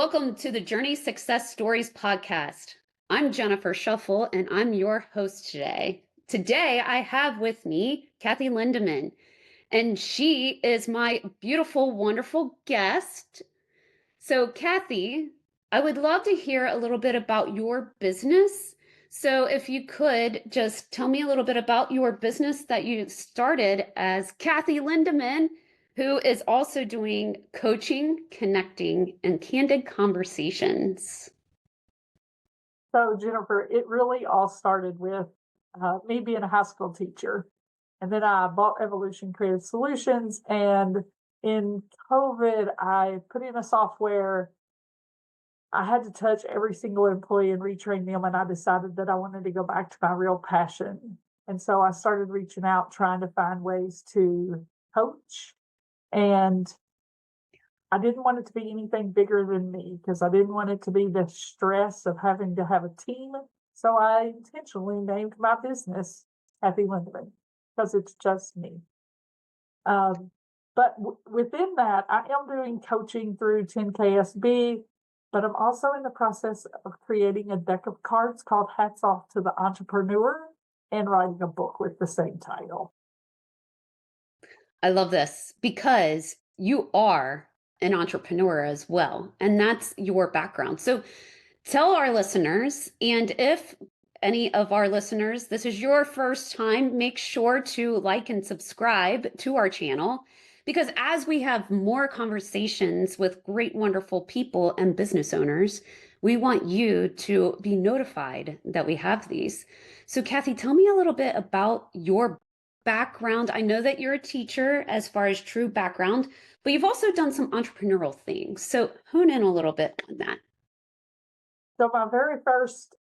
Welcome to the Journey Success Stories podcast. I'm Jennifer Sheffel, and I'm your host today. Today, I have with me Cathy Lindemann, and she is my beautiful, wonderful guest. So, Cathy, I would love to hear a little bit about your business. So, if you could just tell me a little bit about your business that you started as Cathy Lindemann, who is also doing coaching, connecting, and candid conversations. So, Jennifer, it really all started with me being a high school teacher. And then I bought Evolution Creative Solutions. And in COVID, I put in a software. I had to touch every single employee and retrain them. And I decided that I wanted to go back to my real passion. And so I started reaching out, trying to find ways to coach. And I didn't want it to be anything bigger than me because I didn't want it to be the stress of having to have a team. So I intentionally named my business Cathy Lindemann because it's just me. But within that, I am doing coaching through 10KSB, but I'm also in the process of creating a deck of cards called Hats Off to the Entrepreneur and writing a book with the same title. I love this because you are an entrepreneur as well, and that's your background. So tell our listeners, and if any of our listeners, this is your first time, make sure to like and subscribe to our channel, because as we have more conversations with great, wonderful people and business owners, we want you to be notified that we have these. So Cathy, tell me a little bit about your background. I know that you're a teacher as far as true background, but you've also done some entrepreneurial things. So hone in a little bit on that. So my very first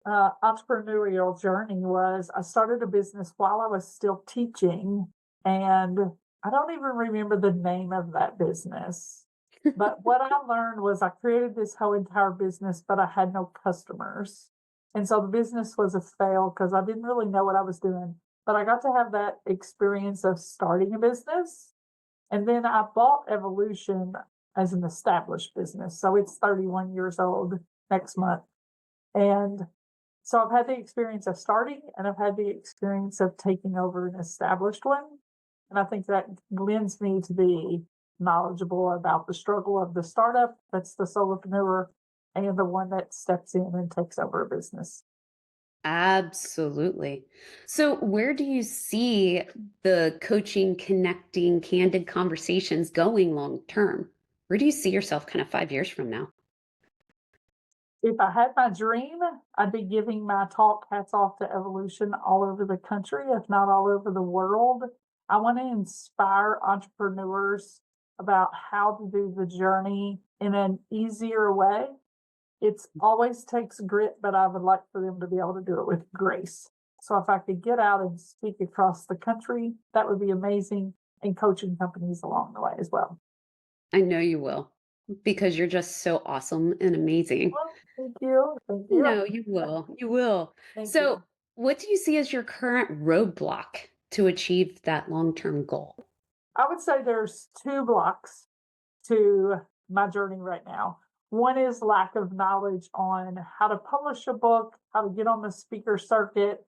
entrepreneurial journey was I started a business while I was still teaching, and I don't even remember the name of that business. But what I learned was I created this whole entire business, but I had no customers. And so the business was a fail because I didn't really know what I was doing. But I got to have that experience of starting a business. And then I bought Evolution as an established business. So it's 31 years old next month. And so I've had the experience of starting and I've had the experience of taking over an established one. And I think that lends me to be knowledgeable about the struggle of the startup, that's the solopreneur, and the one that steps in and takes over a business. Absolutely. So where do you see the coaching, connecting, candid conversations going long term? Where do you see yourself kind of 5 years from now? If I had my dream, I'd be giving my talk Hats Off to Evolution all over the country, if not all over the world. I want to inspire entrepreneurs about how to do the journey in an easier way. It always takes grit, but I would like for them to be able to do it with grace. So if I could get out and speak across the country, that would be amazing, and coaching companies along the way as well. I know you will, because you're just so awesome and amazing. Well, thank you. Thank you. No, you will. You will. Thank So, you. what do you see as your current roadblock to achieve that long-term goal? I would say there's two blocks to my journey right now. One is lack of knowledge on how to publish a book, how to get on the speaker circuit,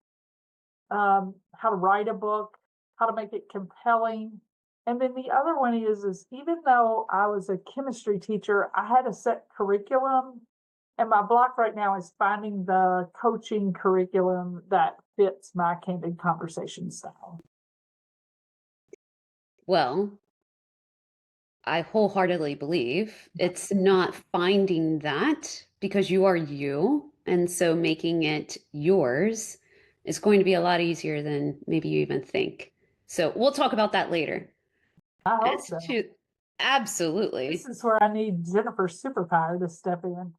how to write a book, how to make it compelling. And then the other one is even though I was a chemistry teacher, I had a set curriculum. And my block right now is finding the coaching curriculum that fits my candid conversation style. Well, I wholeheartedly believe it's not finding that because you are you. And so making it yours is going to be a lot easier than maybe you even think. So we'll talk about that later. I hope As so. to absolutely. This is where I need Jennifer's superpower to step in.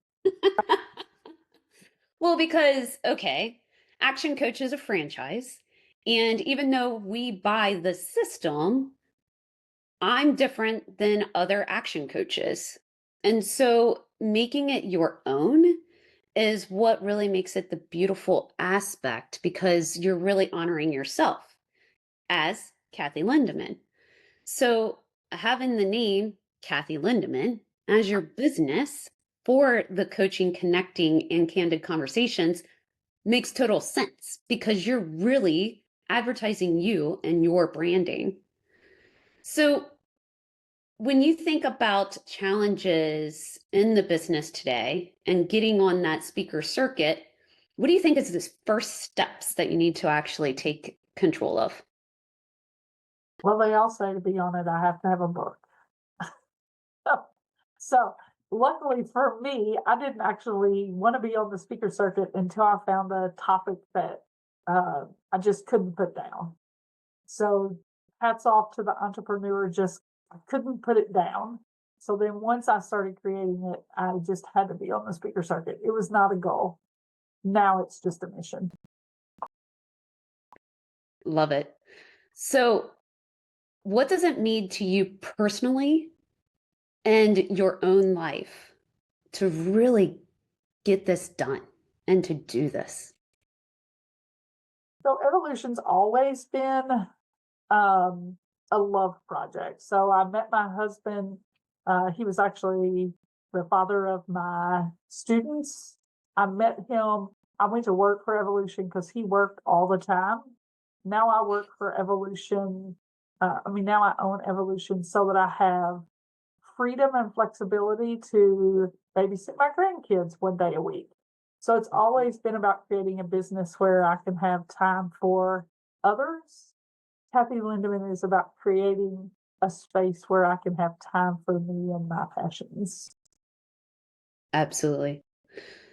Well, because, okay, Action Coach is a franchise. And even though we buy the system, I'm different than other action coaches. And so making it your own is what really makes it the beautiful aspect because you're really honoring yourself as Cathy Lindemann. So having the name Cathy Lindemann as your business for the coaching, connecting, and candid conversations makes total sense because you're really advertising you and your branding. So, when you think about challenges in the business today and getting on that speaker circuit, what do you think is the first steps that you need to actually take control of? Well, they all say to be on it, I have to have a book. So, luckily for me, I didn't actually want to be on the speaker circuit until I found a topic that I just couldn't put down. So, hats off to the entrepreneur, just I couldn't put it down. So then once I started creating it, I just had to be on the speaker circuit. It was not a goal. Now it's just a mission. Love it. So, what does it mean to you personally and your own life to really get this done and to do this? So evolution's always been um, a love project. So I met my husband. He was actually the father of my students. I met him. I went to work for Evolution because he worked all the time. Now I work for Evolution. Now I own Evolution so that I have freedom and flexibility to babysit my grandkids 1 day a week. So it's always been about creating a business where I can have time for others. Cathy Lindemann is about creating a space where I can have time for me and my passions. Absolutely.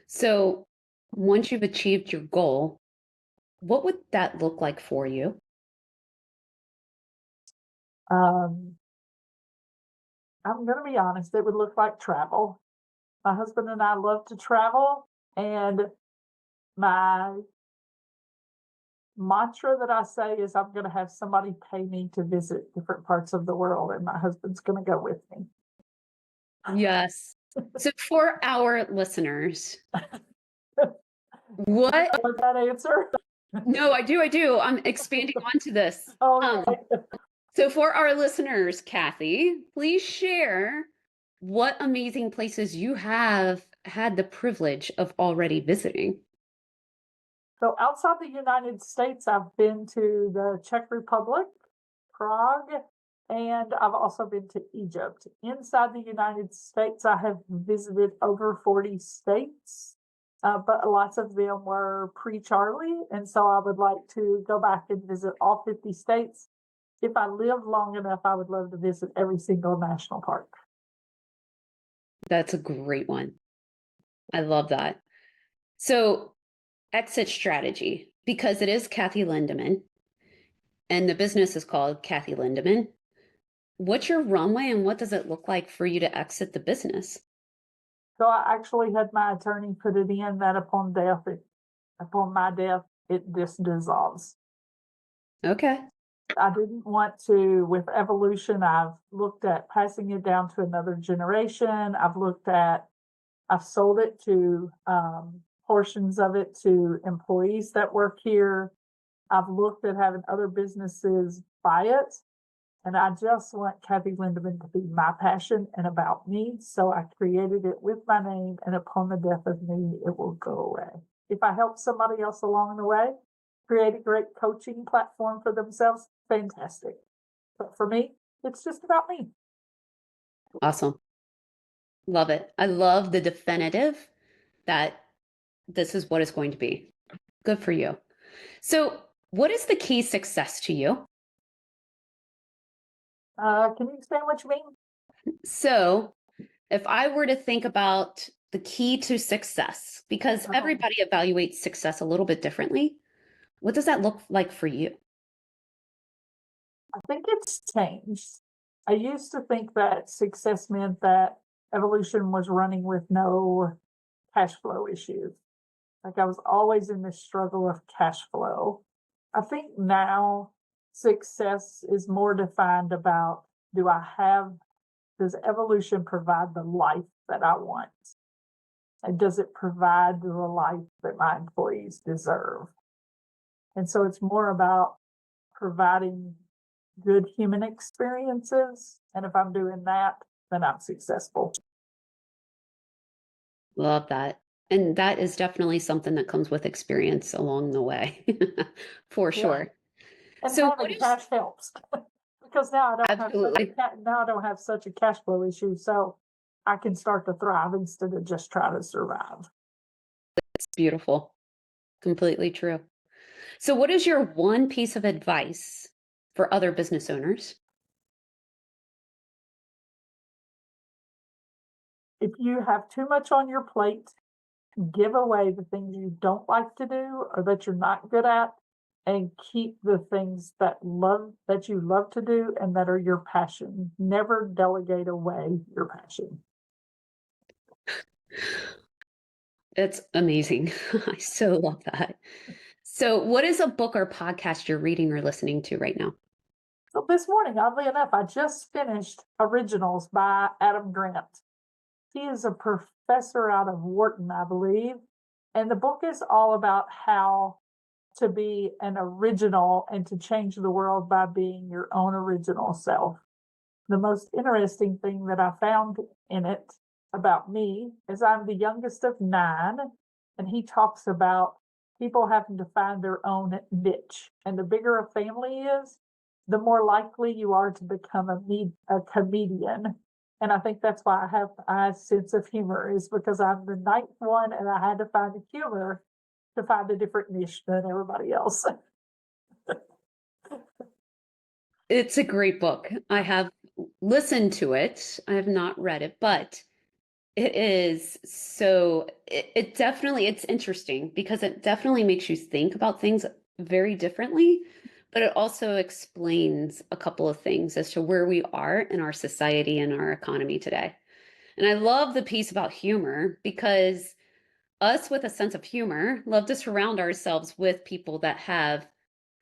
So, once you've achieved your goal, what would that look like for you? Um, I'm going to be honest, it would look like travel. My husband and I love to travel, and my mantra that I say is I'm going to have somebody pay me to visit different parts of the world, and my husband's going to go with me. Yes. So, for our listeners, what? Was that answer? No, I do. I do. I'm expanding onto this. Oh, So, for our listeners, Cathy, please share what amazing places you have had the privilege of already visiting. so outside the United States, I've been to the Czech Republic, Prague, and I've also been to Egypt. Inside the United States, I have visited over 40 states, but lots of them were pre Charlie. And so I would like to go back and visit all 50 states. If I live long enough, I would love to visit every single national park. That's a great one. I love that. So, exit strategy, because it is Cathy Lindemann and the business is called Cathy Lindemann. What's your runway and what does it look like for you to exit the business? So I actually had my attorney put it in that upon my death, it just dissolves. Okay. I didn't want to, with evolution, I've looked at passing it down to another generation. I've sold it to portions of it to employees that work here. I've looked at having other businesses buy it. And I just want Cathy Lindemann to be my passion and about me. So I created it with my name, and upon the death of me, it will go away. If I help somebody else along the way, create a great coaching platform for themselves, fantastic. But for me, it's just about me. Awesome. Love it. I love the definitive that this is what it's going to be. Good for you. So, what is the key success to you? Can you explain what you mean? So, if I were to think about the key to success, because Um, everybody evaluates success a little bit differently, what does that look like for you? I think it's changed. I used to think that success meant that evolution was running with no cash flow issues. Like I was always in this struggle of cash flow. I think now success is more defined about does evolution provide the life that I want? And does it provide the life that my employees deserve? And so it's more about providing good human experiences. And if I'm doing that, then I'm successful. Love that. And that is definitely something that comes with experience along the way, for Yeah, sure. and So what having is cash helps because now I don't have such a absolutely, now I don't have such a cash flow issue, so I can start to thrive instead of just try to survive. it's beautiful. Completely true. So what is your one piece of advice for other business owners? If you have too much on your plate, give away the things you don't like to do or that you're not good at, and keep the things that you love to do and that are your passion. Never delegate away your passion. It's amazing. I so love that. So what is a book or podcast you're reading or listening to right now? So this morning, oddly enough, I just finished Originals by Adam Grant. He is a professor out of Wharton, I believe. And the book is all about how to be an original and to change the world by being your own original self. The most interesting thing that I found in it about me is I'm the youngest of nine, and he talks about people having to find their own niche. And the bigger a family is, the more likely you are to become a comedian. And I think that's why I have a sense of humor, is because I'm the ninth one and I had to find the humor to find a different niche than everybody else. It's a great book. I have listened to it. I have not read it, but it is so it definitely it's interesting because it definitely makes you think about things very differently, but it also explains a couple of things as to where we are in our society and our economy today. And I love the piece about humor because us with a sense of humor love to surround ourselves with people that have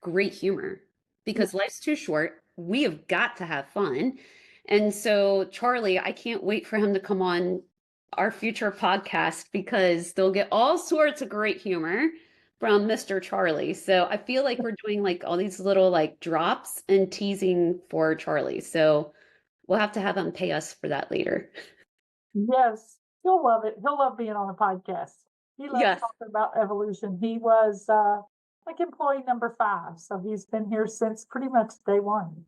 great humor because life's too short. We have got to have fun. And so, Charlie, I can't wait for him to come on our future podcast because they'll get all sorts of great humor from Mr. Charlie. So I feel like we're doing like all these little like drops and teasing for Charlie. So we'll have to have him pay us for that later. Yes, he'll love it. He'll love being on the podcast. He loves Yes. talking about evolution. He was like employee number 5, so he's been here since pretty much day one.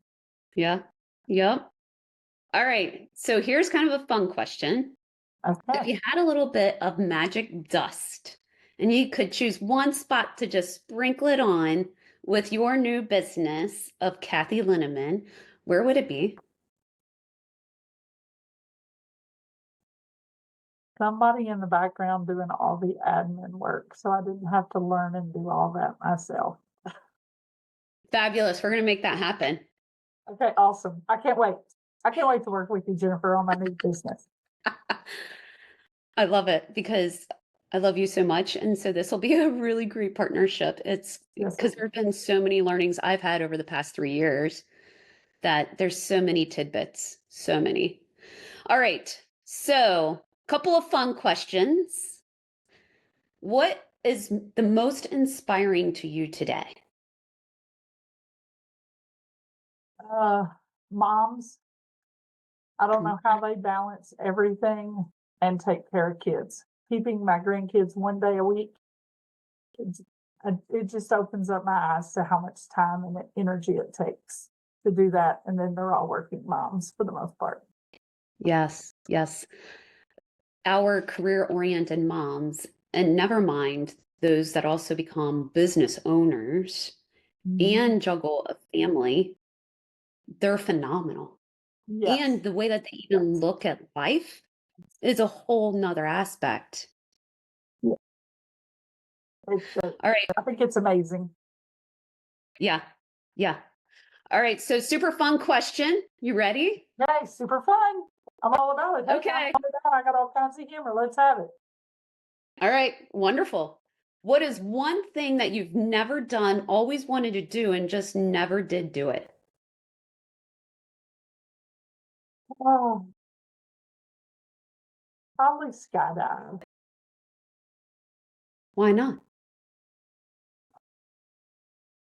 Yeah. Yep. All right. So here's kind of a fun question. If Okay, you had a little bit of magic dust and you could choose one spot to just sprinkle it on with your new business of Cathy Lindemann, where would it be? somebody in the background doing all the admin work, so I didn't have to learn and do all that myself. Fabulous. We're going to make that happen. Okay, awesome. I can't wait. I can't wait to work with you, Jennifer, on my new business. I love it because I love you so much. And so this will be a really great partnership. It's Yes, because there have been so many learnings I've had over the past 3 years that there's so many tidbits, so many. All right. So, couple of fun questions. What is the most inspiring to you today? uh, moms, I don't Mm. know how they balance everything and take care of kids. Keeping my grandkids one day a week, it's, it just opens up my eyes to how much time and energy it takes to do that. And then they're all working moms for the most part. Yes, yes. Our career-oriented moms, and never mind those that also become business owners Mhm. and juggle a family, they're phenomenal. Yes, And the way that they even yes. look at life is a whole nother aspect. Yeah, All right. I think it's amazing. Yeah. Yeah. All right. So, super fun question. You ready? Yay, super fun. I'm all about it. Hey, I'm Okay. all about it. I got all kinds of humor. Let's have it. All right, wonderful. What is one thing that you've never done, always wanted to do, and just never did do it? Oh, probably skydive. Why not?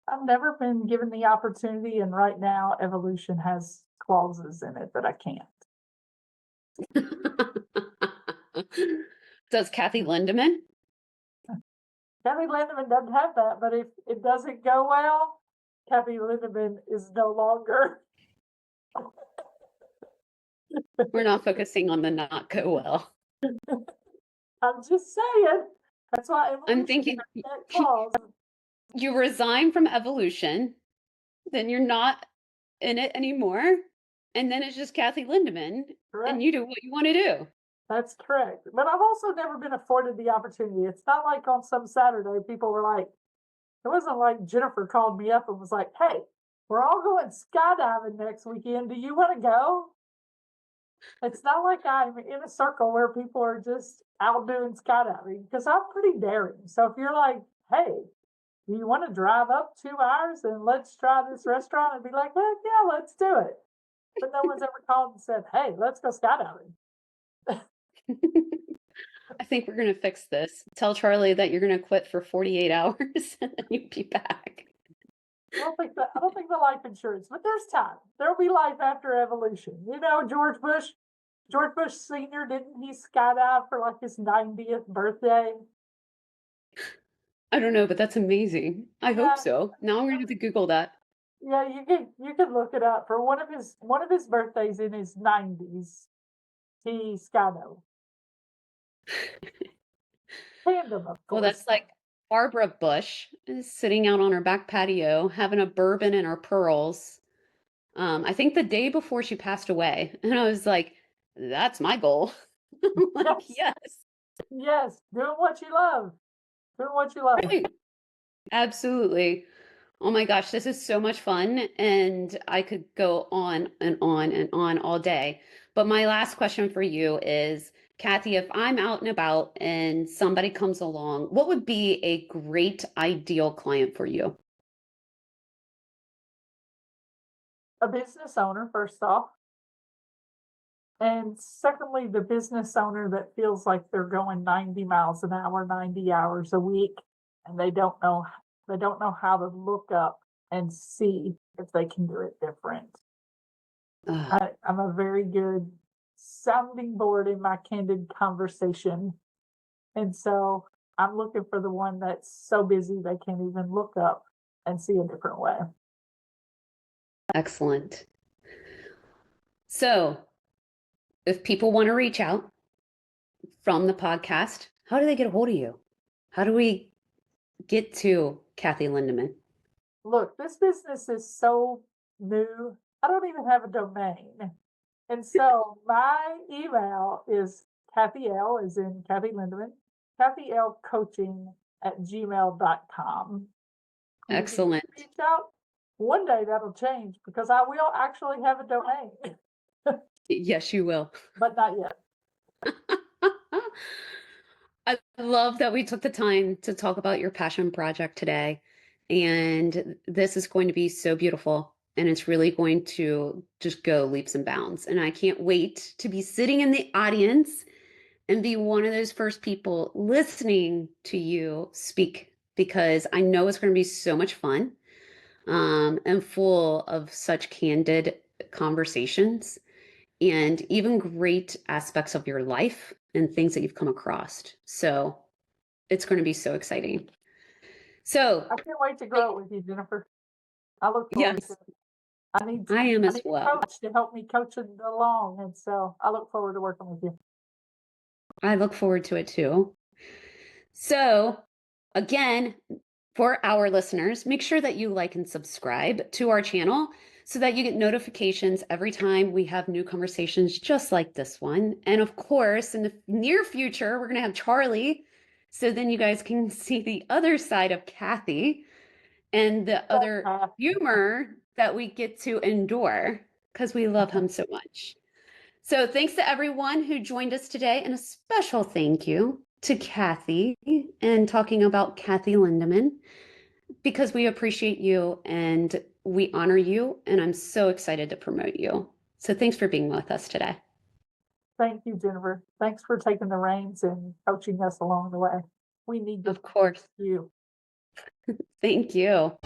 I've never been given the opportunity, and right now, evolution has clauses in it that I can't. Does Cathy Lindemann? Cathy Lindemann doesn't have that, but if it doesn't go well, Cathy Lindemann is no longer. We're not focusing on the not go well. I'm just saying. That's why I'm evolution thinking has that clause. you resign from evolution, then you're not in it anymore, and then it's just Cathy Lindemann, and Correct. you do what you want to do. That's correct. But I've also never been afforded the opportunity. It's not like on some Saturday people were like, it wasn't like Jennifer called me up and was like, hey, we're all going skydiving next weekend. Do you want to go? It's not like I'm in a circle where people are just out doing skydiving because I'm pretty daring. So if you're like, hey, do you want to drive up 2 hours and let's try this restaurant? I'd be like, well, yeah, let's do it. But no one's ever called and said, hey, let's go skydiving. I think we're gonna fix this. Tell Charlie that you're gonna quit for 48 hours and then you'll be back. I don't think the life insurance, but there's time. There'll be life after evolution. You know, George Bush Sr., didn't he skydive for like his 90th birthday? I don't know, but that's amazing. I hope Yeah, so. Now I'm gonna have to Google that. yeah, you could look it up. For one of his birthdays in his 90s, he skydove. Tandem, of Well, course. that's like Barbara Bush is sitting out on her back patio having a bourbon and her pearls. I think the day before she passed away. And I was like, that's my goal. I'm like, Yes, yes, yes, doing what you love. Doing what you love. right. Absolutely. Oh my gosh, this is so much fun. And I could go on and on and on all day. But my last question for you is, Cathy, if I'm out and about and somebody comes along, what would be a great ideal client for you? A business owner, first off. And secondly, the business owner that feels like they're going 90 miles an hour, 90 hours a week, and they don't know how to look up and see if they can do it different. Ugh, I'm a very good sounding board in my candid conversation. And so I'm looking for the one that's so busy they can't even look up and see a different way. excellent. So, if people want to reach out from the podcast, how do they get a hold of you? How do we get to Cathy Lindemann? Look, this business is so new. I don't even have a domain. And so my email is Cathy L, as in Cathy Lindemann, Cathy L coaching at gmail.com. You can Excellent. reach out. One day that'll change because I will actually have a domain, Yes, you will. but not yet. I love that we took the time to talk about your passion project today. And this is going to be so beautiful. And it's really going to just go leaps and bounds. And I can't wait to be sitting in the audience and be one of those first people listening to you speak because I know it's going to be so much fun and full of such candid conversations and even great aspects of your life and things that you've come across. So it's going to be so exciting. So, I can't wait to grow it with you, Jennifer. I look forward to yes, it. I need I am I as need a well. coach to help me coach it along. And so I look forward to working with you. I look forward to it too. So, again, for our listeners, make sure that you like and subscribe to our channel so that you get notifications every time we have new conversations just like this one. And of course, in the near future, we're going to have Charlie. So then you guys can see the other side of Cathy and the other Uh, humor that we get to endure because we love him so much. So thanks to everyone who joined us today, and a special thank you to Cathy and talking about Cathy Lindemann because we appreciate you and we honor you, and I'm so excited to promote you. So thanks for being with us today. Thank you, Jennifer. Thanks for taking the reins and coaching us along the way. We need to Of course. you. Thank you.